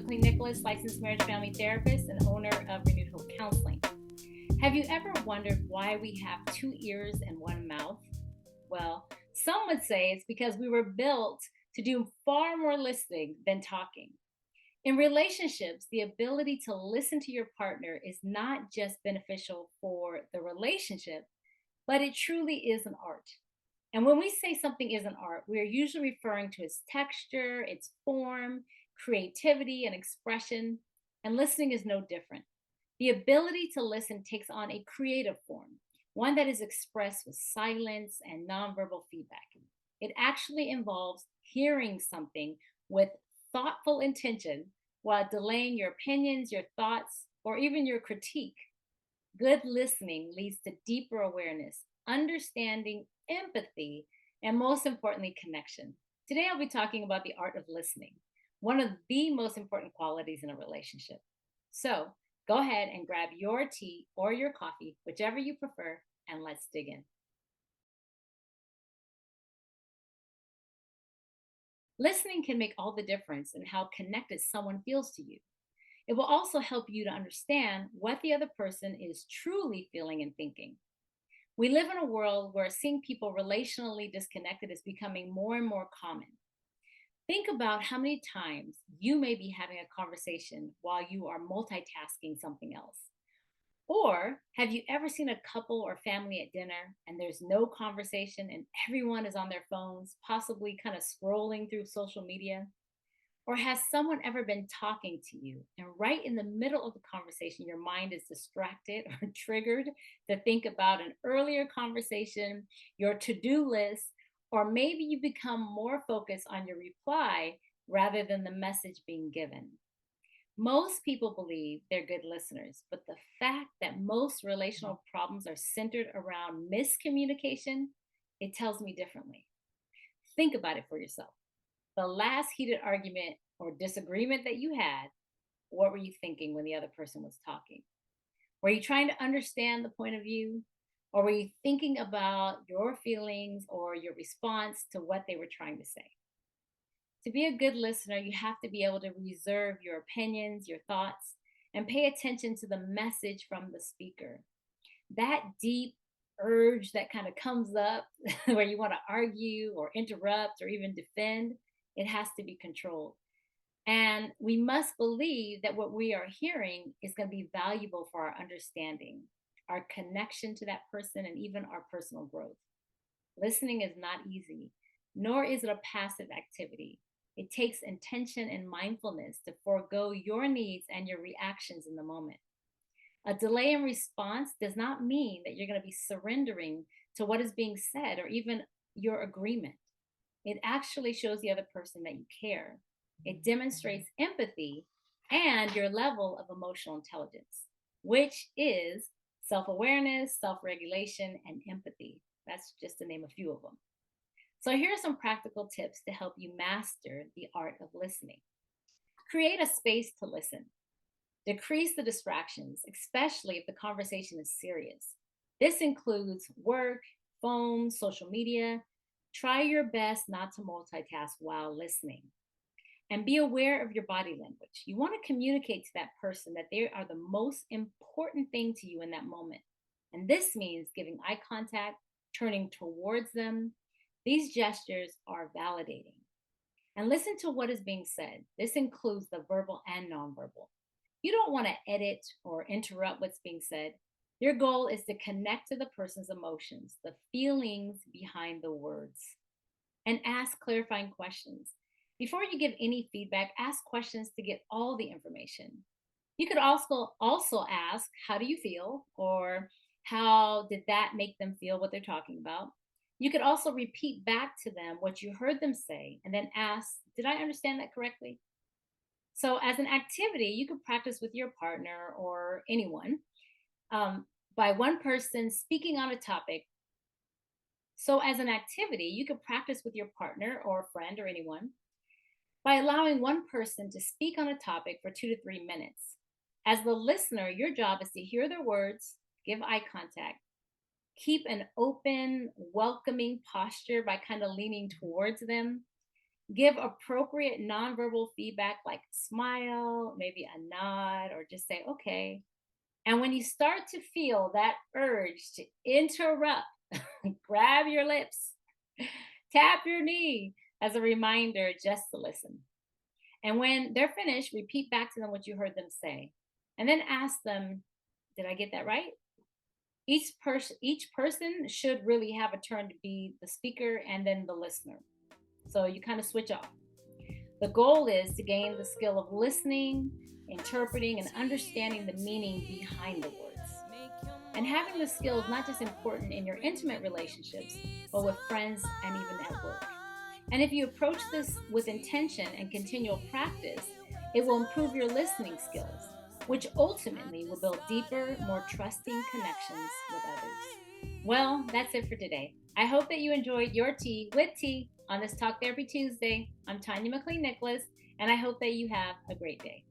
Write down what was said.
Queen Nicholas, licensed marriage family therapist and owner of Renewed Hope Counseling. Have you ever wondered why we have two ears and one mouth? Well, some would say it's because we were built to do far more listening than talking. In relationships, the ability to listen to your partner is not just beneficial for the relationship, but it truly is an art. And when we say something is an art, we are usually referring to its texture, its form, creativity, and expression. And listening is no different. The ability to listen takes on a creative form, one that is expressed with silence and nonverbal feedback. It actually involves hearing something with thoughtful intention while delaying your opinions, your thoughts, or even your critique. Good listening leads to deeper awareness, understanding, empathy, and most importantly, connection. Today, I'll be talking about the art of listening, one of the most important qualities in a relationship. So, go ahead and grab your tea or your coffee, whichever you prefer, and let's dig in. Listening can make all the difference in how connected someone feels to you. It will also help you to understand what the other person is truly feeling and thinking. We live in a world where seeing people relationally disconnected is becoming more and more common. Think about how many times you may be having a conversation while you are multitasking something else. Or have you ever seen a couple or family at dinner and there's no conversation and everyone is on their phones, possibly kind of scrolling through social media? Or has someone ever been talking to you and right in the middle of the conversation, your mind is distracted or triggered to think about an earlier conversation, your to do list, or maybe you become more focused on your reply rather than the message being given? Most people believe they're good listeners, but the fact that most relational problems are centered around miscommunication, it tells me differently. Think about it for yourself. The last heated argument or disagreement that you had, what were you thinking when the other person was talking? Were you trying to understand the point of view? Or were you thinking about your feelings or your response to what they were trying to say? To be a good listener, you have to be able to reserve your opinions, your thoughts, and pay attention to the message from the speaker. That deep urge that kind of comes up where you want to argue or interrupt or even defend, it has to be controlled. And we must believe that what we are hearing is going to be valuable for our understanding, our connection to that person, and even our personal growth. Listening is not easy, nor is it a passive activity. It takes intention and mindfulness to forego your needs and your reactions in the moment. A delay in response does not mean that you're going to be surrendering to what is being said or even your agreement. It actually shows the other person that you care. It demonstrates empathy and your level of emotional intelligence, which is self awareness, self regulation, and empathy. That's just to name a few of them. So, here are some practical tips to help you master the art of listening. Create a space to listen. Decrease the distractions, especially if the conversation is serious. This includes work, phones, social media. Try your best not to multitask while listening. And be aware of your body language. You want to communicate to that person that they are the most important thing to you in that moment. And this means giving eye contact, turning towards them. These gestures are validating. And listen to what is being said. This includes the verbal and nonverbal. You don't want to edit or interrupt what's being said. Your goal is to connect to the person's emotions, the feelings behind the words, and ask clarifying questions. Before you give any feedback, ask questions to get all the information. You could also ask, how do you feel? Or how did that make them feel what they're talking about? You could also repeat back to them what you heard them say and then ask, did I understand that correctly? So, as an activity, you could practice with your partner or anyone um, by one person speaking on a topic. So, as an activity, you could practice with your partner or a friend or anyone by allowing one person to speak on a topic for 2 to 3 minutes. As the listener, your job is to hear their words, give eye contact, keep an open, welcoming posture by kind of leaning towards them, Give appropriate nonverbal feedback like smile, maybe a nod, or just say, okay. And when you start to feel that urge to interrupt, grab your lips, tap your knee as a reminder just to listen. And when they're finished, repeat back to them what you heard them say. And then ask them, did I get that right? Each person should really have a turn to be the speaker and then the listener. So you kind of switch off. The goal is to gain the skill of listening, interpreting, and understanding the meaning behind the words. And having the skill is not just important in your intimate relationships, but with friends and even at work. And if you approach this with intention and continual practice, it will improve your listening skills, which ultimately will build deeper, more trusting connections with others. Well, that's it for today. I hope that you enjoyed your tea with tea on this Talk Therapy Tuesday. I'm Tanya McLean Nicholas, and I hope that you have a great day.